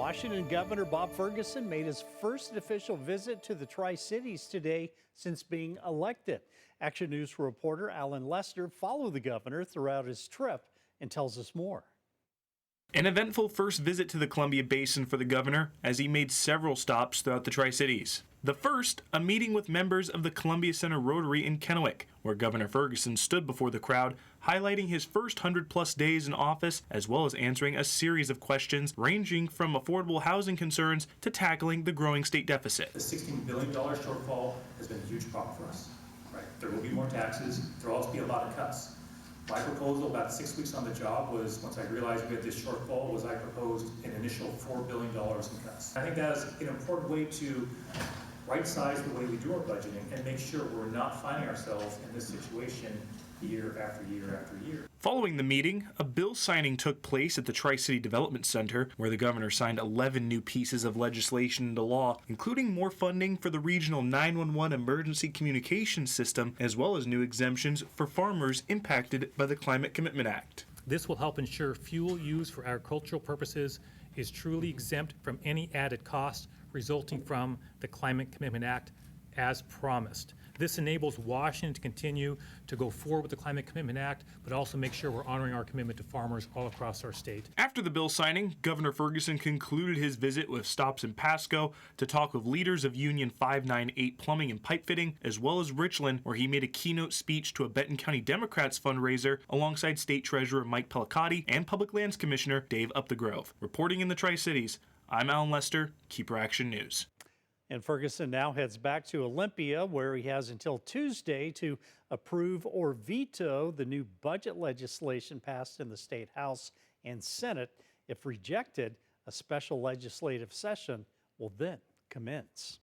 Washington Governor Bob Ferguson made his first official visit to the Tri-Cities today since being elected. Action News reporter Alan Lester followed the governor throughout his trip and tells us more. An eventful first visit to the Columbia Basin for the governor as he made several stops throughout the Tri-Cities. The first, a meeting with members of the Columbia Center Rotary in Kennewick, where Governor Ferguson stood before the crowd, highlighting his first 100-plus days in office, as well as answering a series of questions ranging from affordable housing concerns to tackling the growing state deficit. The $16 billion shortfall has been a huge problem for us. Right? There will be more taxes. There will also be a lot of cuts. My proposal about 6 weeks on the job was, once I realized we had this shortfall, was I proposed an initial $4 billion in cuts. I think that is an important way to right-size the way we do our budgeting and make sure we're not finding ourselves in this situation year after year after year. Following the meeting, a bill signing took place at the Tri-City Development Center, where the governor signed 11 new pieces of legislation into law, including more funding for the regional 911 emergency communications system, as well as new exemptions for farmers impacted by the Climate Commitment Act. This will help ensure fuel used for agricultural purposes is truly exempt from any added cost resulting from the Climate Commitment Act as promised. This enables Washington to continue to go forward with the Climate Commitment Act, but also make sure we're honoring our commitment to farmers all across our state. After the bill signing, Governor Ferguson concluded his visit with stops in Pasco to talk with leaders of Union 598 Plumbing and Pipe Fitting, as well as Richland, where he made a keynote speech to a Benton County Democrats fundraiser alongside State Treasurer Mike Pellicati and Public Lands Commissioner Dave Upthegrove. Reporting in the Tri-Cities, I'm Alan Lester, KEPR Action News. And Ferguson now heads back to Olympia, where he has until Tuesday to approve or veto the new budget legislation passed in the State House and Senate. If rejected, a special legislative session will then commence.